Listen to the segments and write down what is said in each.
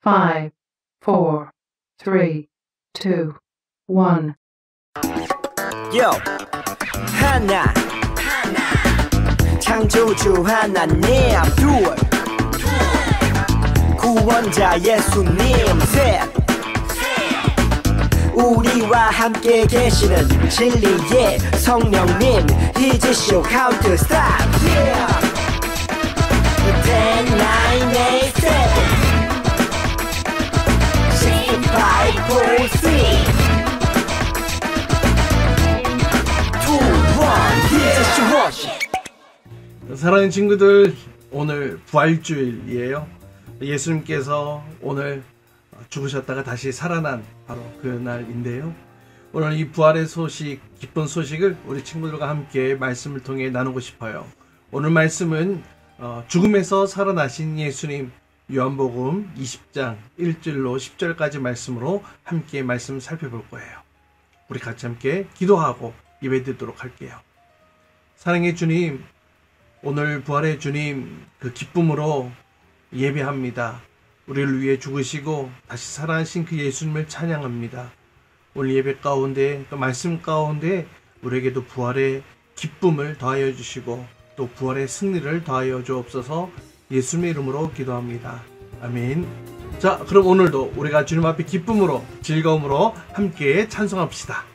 5, 4, 3, 2, 1. Yo, 하나 창조주 하나님, 둘 구원자 예수님, 셋 우리와 함께 계시는 진리의 성령님. He's a show, how to stop, yeah. 10, 9, 8, 7 6, 5, 4, 3 사랑하는 친구들, 오늘 부활주일이에요. 예수님께서 오늘 죽으셨다가 다시 살아난 바로 그 날인데요. 오늘 이 부활의 소식, 기쁜 소식을 우리 친구들과 함께 말씀을 통해 나누고 싶어요. 오늘 말씀은 죽음에서 살아나신 예수님, 요한복음 20장 1절로 10절까지 말씀으로 함께 말씀을 살펴볼 거예요. 우리 같이 함께 기도하고 예배드리도록 할게요. 사랑의 주님, 오늘 부활의 주님 그 기쁨으로 예배합니다. 우리를 위해 죽으시고 다시 살아나신 그 예수님을 찬양합니다. 오늘 예배 가운데 또 말씀 가운데 우리에게도 부활의 기쁨을 더하여 주시고 또 부활의 승리를 더하여 주옵소서. 예수님의 이름으로 기도합니다. 아멘. 자, 그럼 오늘도 우리가 주님 앞에 기쁨으로 즐거움으로 함께 찬송합시다.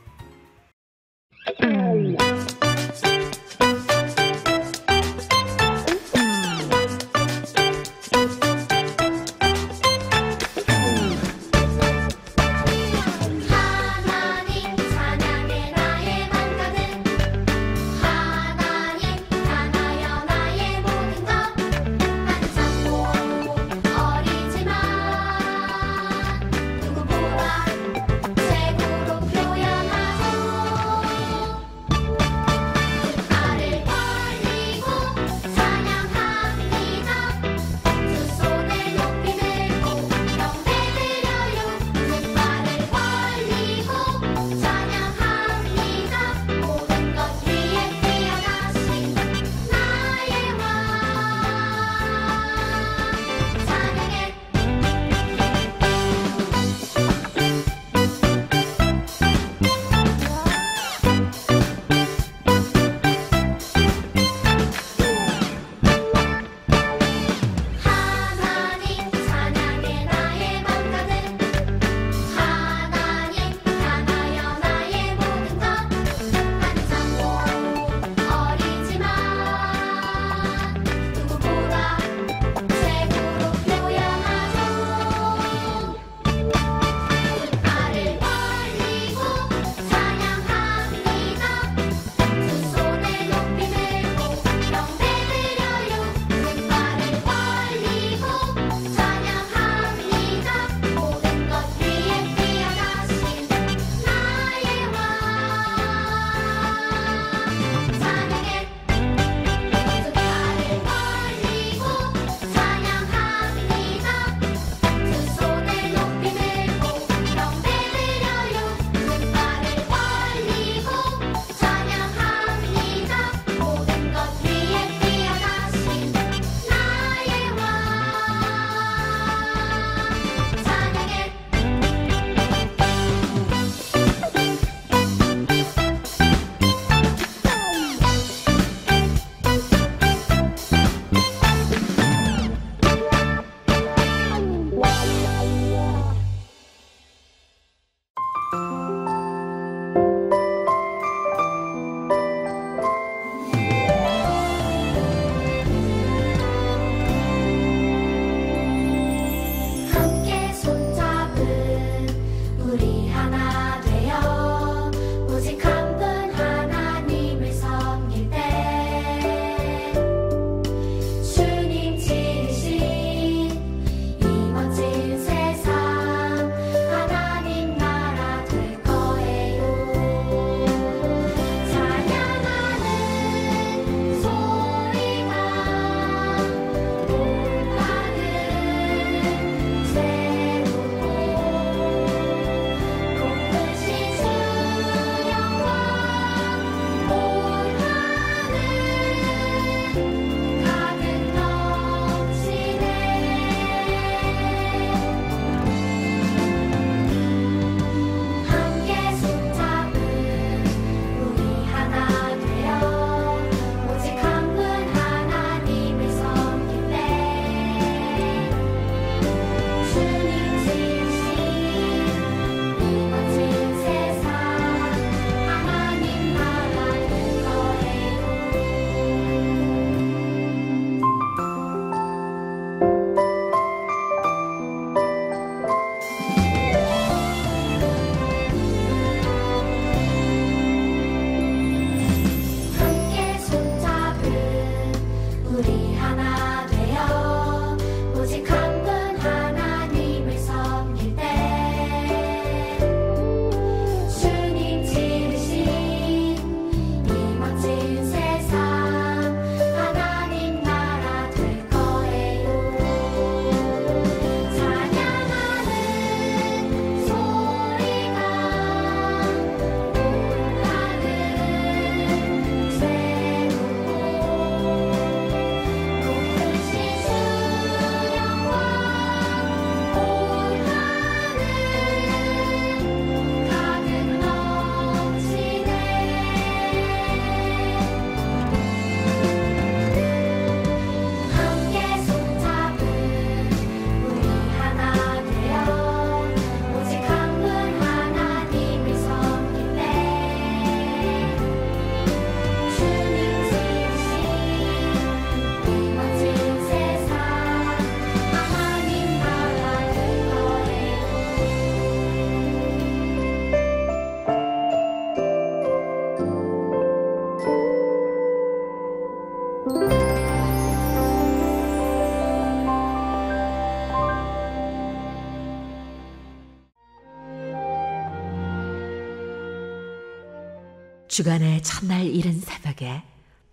주간의 첫날 이른 새벽에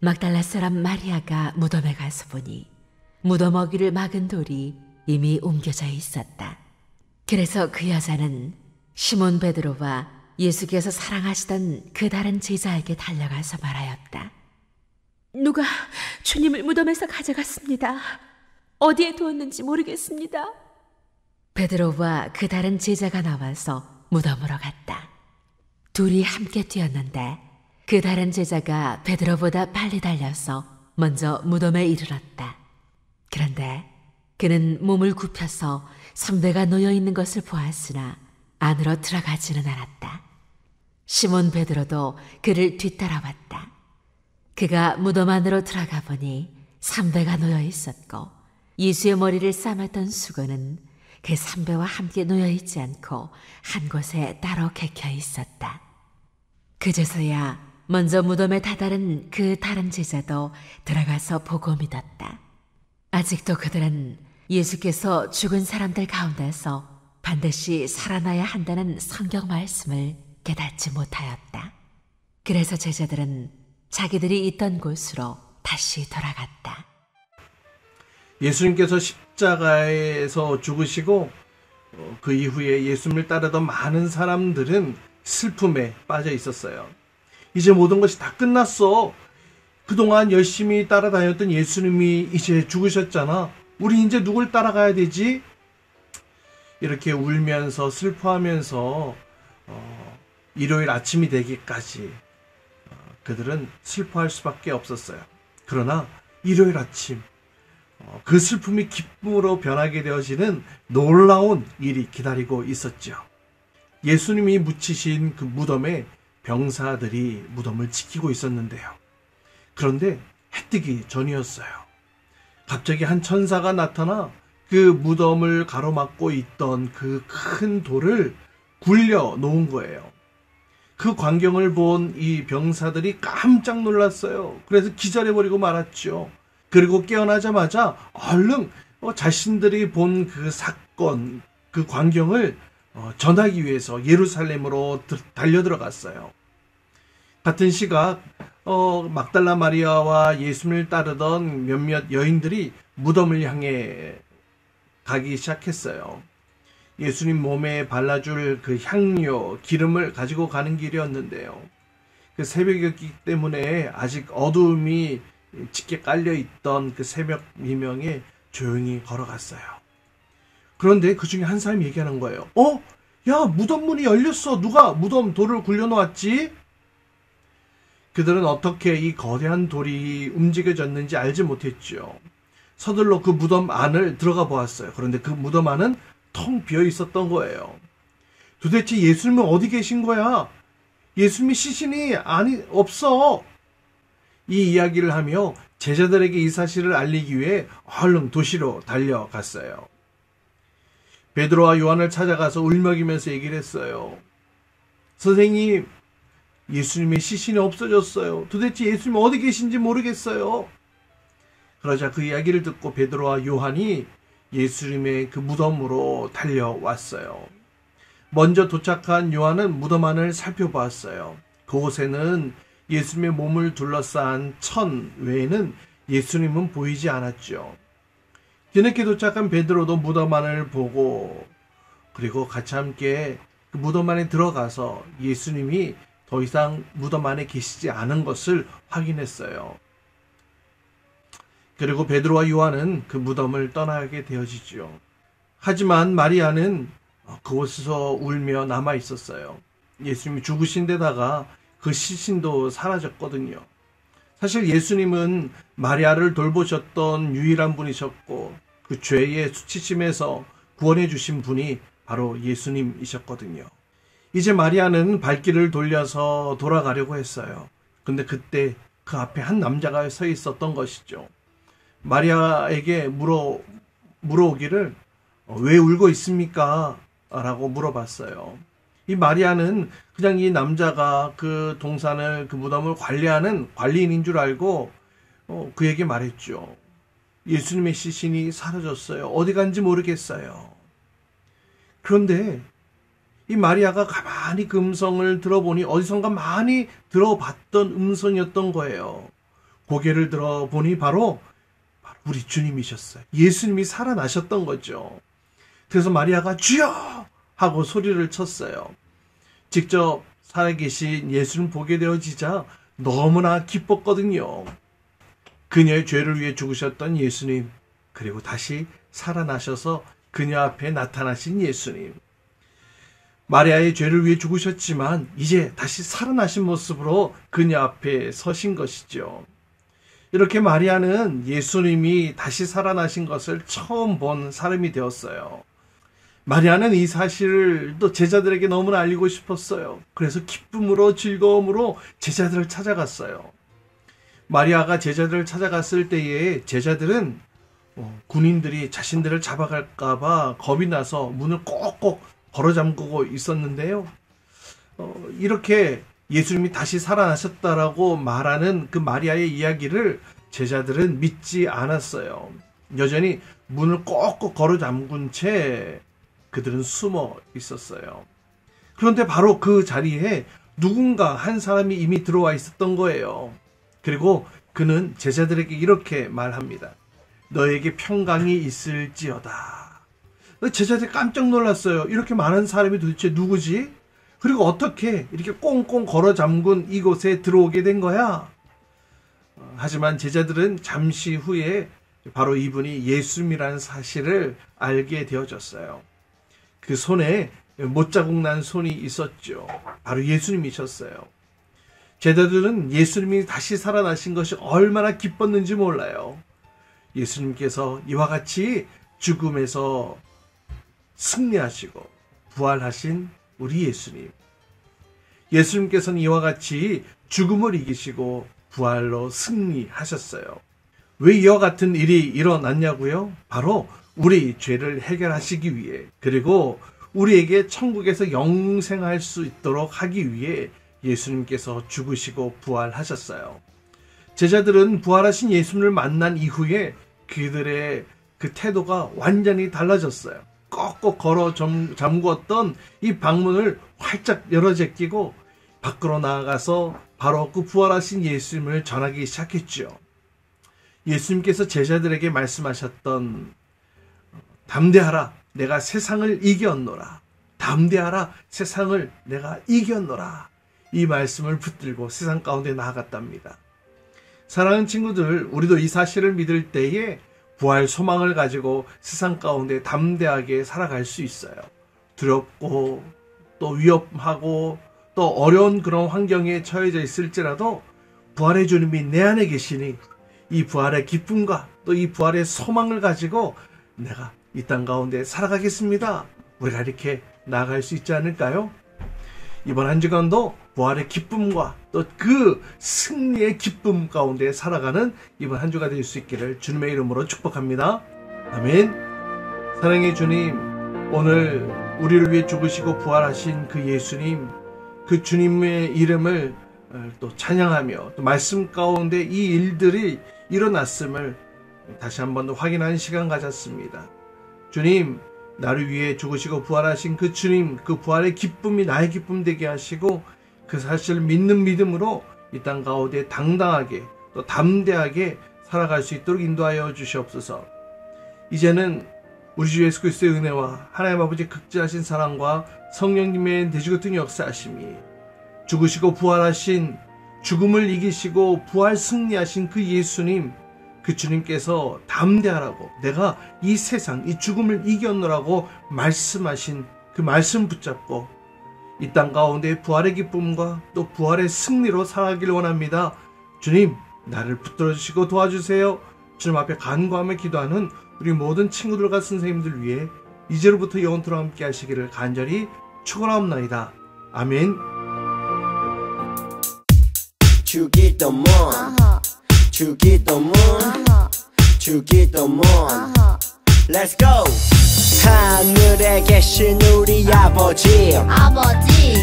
막달라 사람 마리아가 무덤에 가서 보니 무덤 어귀를 막은 돌이 이미 옮겨져 있었다. 그래서 그 여자는 시몬 베드로와 예수께서 사랑하시던 그 다른 제자에게 달려가서 말하였다. 누가 주님을 무덤에서 가져갔습니다. 어디에 두었는지 모르겠습니다. 베드로와 그 다른 제자가 나와서 무덤으로 갔다. 둘이 함께 뛰었는데 그 다른 제자가 베드로보다 빨리 달려서 먼저 무덤에 이르렀다. 그런데 그는 몸을 굽혀서 선배가 놓여있는 것을 보았으나 안으로 들어가지는 않았다. 시몬 베드로도 그를 뒤따라왔다. 그가 무덤 안으로 들어가 보니 선배가 놓여 있었고 예수의 머리를 싸맸던 수건은 그 선배와 함께 놓여 있지 않고 한 곳에 따로 객혀 있었다. 그제서야 먼저 무덤에 다다른 그 다른 제자도 들어가서 보고 믿었다. 아직도 그들은 예수께서 죽은 사람들 가운데서 반드시 살아나야 한다는 성경 말씀을 깨닫지 못하였다. 그래서 제자들은 자기들이 있던 곳으로 다시 돌아갔다. 예수님께서 십자가에서 죽으시고 그 이후에 예수님을 따르던 많은 사람들은 슬픔에 빠져 있었어요. 이제 모든 것이 다 끝났어. 그동안 열심히 따라다녔던 예수님이 이제 죽으셨잖아. 우리 이제 누굴 따라가야 되지? 이렇게 울면서 슬퍼하면서 일요일 아침이 되기까지 그들은 슬퍼할 수밖에 없었어요. 그러나 일요일 아침 그 슬픔이 기쁨으로 변하게 되어지는 놀라운 일이 기다리고 있었죠. 예수님이 묻히신 그 무덤에 병사들이 무덤을 지키고 있었는데요. 그런데 해 뜨기 전이었어요. 갑자기 한 천사가 나타나 그 무덤을 가로막고 있던 그 큰 돌을 굴려 놓은 거예요. 그 광경을 본 이 병사들이 깜짝 놀랐어요. 그래서 기절해버리고 말았죠. 그리고 깨어나자마자 얼른 자신들이 본 그 사건, 그 광경을 전하기 위해서 예루살렘으로 달려들어갔어요. 같은 시각 막달라 마리아와 예수님을 따르던 몇몇 여인들이 무덤을 향해 가기 시작했어요. 예수님 몸에 발라줄 그 향료, 기름을 가지고 가는 길이었는데요. 그 새벽이었기 때문에 아직 어두움이 짙게 깔려있던 그 새벽 미명에 조용히 걸어갔어요. 그런데 그 중에 한 사람이 얘기하는 거예요. 야, 무덤 문이 열렸어. 누가 무덤 돌을 굴려놓았지? 그들은 어떻게 이 거대한 돌이 움직여졌는지 알지 못했죠. 서둘러 그 무덤 안을 들어가 보았어요. 그런데 그 무덤 안은 텅 비어 있었던 거예요. 도대체 예수님은 어디 계신 거야? 예수님이 시신이 없어. 이 이야기를 하며 제자들에게 이 사실을 알리기 위해 얼른 도시로 달려갔어요. 베드로와 요한을 찾아가서 울먹이면서 얘기를 했어요. 선생님, 예수님의 시신이 없어졌어요. 도대체 예수님이 어디 계신지 모르겠어요. 그러자 그 이야기를 듣고 베드로와 요한이 예수님의 그 무덤으로 달려왔어요. 먼저 도착한 요한은 무덤 안을 살펴보았어요. 그곳에는 예수님의 몸을 둘러싼 천 외에는 예수님은 보이지 않았죠. 뒤늦게 도착한 베드로도 무덤 안을 보고 그리고 같이 함께 그 무덤 안에 들어가서 예수님이 더 이상 무덤 안에 계시지 않은 것을 확인했어요. 그리고 베드로와 요한은 그 무덤을 떠나게 되어지죠. 하지만 마리아는 그곳에서 울며 남아 있었어요. 예수님이 죽으신 데다가 그 시신도 사라졌거든요. 사실 예수님은 마리아를 돌보셨던 유일한 분이셨고 그 죄의 수치심에서 구원해 주신 분이 바로 예수님이셨거든요. 이제 마리아는 발길을 돌려서 돌아가려고 했어요. 근데 그때 그 앞에 한 남자가 서 있었던 것이죠. 마리아에게 물어오기를 왜 울고 있습니까? 라고 물어봤어요. 이 마리아는 그냥 이 남자가 그 동산을, 그 무덤을 관리하는 관리인인 줄 알고 그에게 말했죠. 예수님의 시신이 사라졌어요. 어디 간지 모르겠어요. 그런데 이 마리아가 가만히 그 음성을 들어보니 어디선가 많이 들어봤던 음성이었던 거예요. 고개를 들어보니 바로 우리 주님이셨어요. 예수님이 살아나셨던 거죠. 그래서 마리아가 주여! 하고 소리를 쳤어요. 직접 살아계신 예수님 보게 되어지자 너무나 기뻤거든요. 그녀의 죄를 위해 죽으셨던 예수님, 그리고 다시 살아나셔서 그녀 앞에 나타나신 예수님. 마리아의 죄를 위해 죽으셨지만 이제 다시 살아나신 모습으로 그녀 앞에 서신 것이죠. 이렇게 마리아는 예수님이 다시 살아나신 것을 처음 본 사람이 되었어요. 마리아는 이 사실을 또 제자들에게 너무나 알리고 싶었어요. 그래서 기쁨으로 즐거움으로 제자들을 찾아갔어요. 마리아가 제자들을 찾아갔을 때에 제자들은 군인들이 자신들을 잡아갈까 봐 겁이 나서 문을 꼭꼭 걸어 잠그고 있었는데요. 이렇게 예수님이 다시 살아나셨다라고 말하는 그 마리아의 이야기를 제자들은 믿지 않았어요. 여전히 문을 꼭꼭 걸어 잠근 채 그들은 숨어 있었어요. 그런데 바로 그 자리에 누군가 한 사람이 이미 들어와 있었던 거예요. 그리고 그는 제자들에게 이렇게 말합니다. 너에게 평강이 있을지어다. 제자들이 깜짝 놀랐어요. 이렇게 많은 사람이 도대체 누구지? 그리고 어떻게 이렇게 꽁꽁 걸어 잠근 이곳에 들어오게 된 거야? 하지만 제자들은 잠시 후에 바로 이분이 예수님이라는 사실을 알게 되어졌어요. 그 손에 못자국 난 손이 있었죠. 바로 예수님이셨어요. 제자들은 예수님이 다시 살아나신 것이 얼마나 기뻤는지 몰라요. 예수님께서 이와 같이 죽음에서 승리하시고 부활하신 우리 예수님. 예수님께서는 이와 같이 죽음을 이기시고 부활로 승리하셨어요. 왜 이와 같은 일이 일어났냐고요? 바로 우리 죄를 해결하시기 위해, 그리고 우리에게 천국에서 영생할 수 있도록 하기 위해 예수님께서 죽으시고 부활하셨어요. 제자들은 부활하신 예수님을 만난 이후에 그들의 그 태도가 완전히 달라졌어요. 꼭꼭 걸어 잠궜던 이 방문을 활짝 열어 제끼고 밖으로 나아가서 바로 그 부활하신 예수님을 전하기 시작했죠. 예수님께서 제자들에게 말씀하셨던 담대하라, 내가 세상을 이겼노라. 담대하라, 세상을 내가 이겼노라. 이 말씀을 붙들고 세상 가운데 나아갔답니다. 사랑하는 친구들, 우리도 이 사실을 믿을 때에 부활 소망을 가지고 세상 가운데 담대하게 살아갈 수 있어요. 두렵고 또 위험하고 또 어려운 그런 환경에 처해져 있을지라도 부활의 주님이 내 안에 계시니 이 부활의 기쁨과 또 이 부활의 소망을 가지고 내가 이 땅 가운데 살아가겠습니다. 우리가 이렇게 나아갈 수 있지 않을까요? 이번 한 주간도 부활의 기쁨과 또 그 승리의 기쁨 가운데 살아가는 이번 한 주가 될 수 있기를 주님의 이름으로 축복합니다. 아멘. 사랑의 주님, 오늘 우리를 위해 죽으시고 부활하신 그 예수님, 그 주님의 이름을 또 찬양하며 또 말씀 가운데 이 일들이 일어났음을 다시 한번 더 확인하는 시간 가졌습니다. 주님, 나를 위해 죽으시고 부활하신 그 주님, 그 부활의 기쁨이 나의 기쁨 되게 하시고 그 사실을 믿는 믿음으로 이 땅 가운데 당당하게 또 담대하게 살아갈 수 있도록 인도하여 주시옵소서. 이제는 우리 주 예수 그리스도의 은혜와 하나님 아버지의 극진하신 사랑과 성령님의 내주 같은 역사하심이 죽으시고 부활하신, 죽음을 이기시고 부활 승리하신 그 예수님, 그 주님께서 담대하라고, 내가 이 세상 이 죽음을 이겼노라고 말씀하신 그 말씀 붙잡고 이 땅 가운데 부활의 기쁨과 또 부활의 승리로 살아가길 원합니다. 주님, 나를 붙들어 주시고 도와주세요. 주님 앞에 간구하며 기도하는 우리 모든 친구들과 선생님들 위해 이제로부터 영원토록 함께 하시기를 간절히 축원하옵나이다. 아멘. 주기도문, 주기도문, 주기도문. Let's go. 하늘에 하늘에 계신 우리 아버지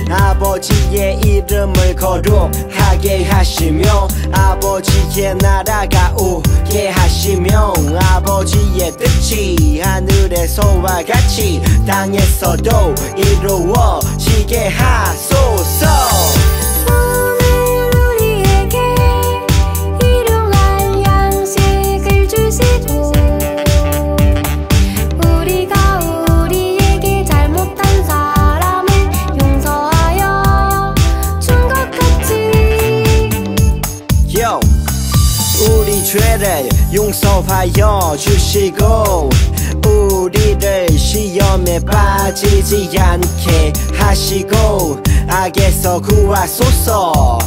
아버지의 이름을 거룩하게 하시며 아버지의 나라가 오게 하시며 아버지의 뜻이 하늘에서와 같이 땅에서도 이루어지게 하소서. 우리 죄를 용서하여 주시고 우리를 시험에 빠지지 않게 하시고 악에서 구하소서.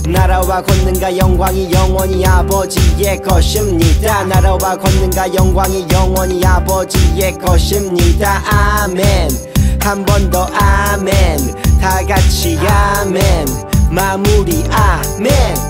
나라와 권능과 영광이 영원히 아버지의 것입니다. 나라와 권능과 영광이 영원히 아버지의 것입니다. 아멘. 한 번 더 아멘. 다 같이 아멘. 마무리 아멘.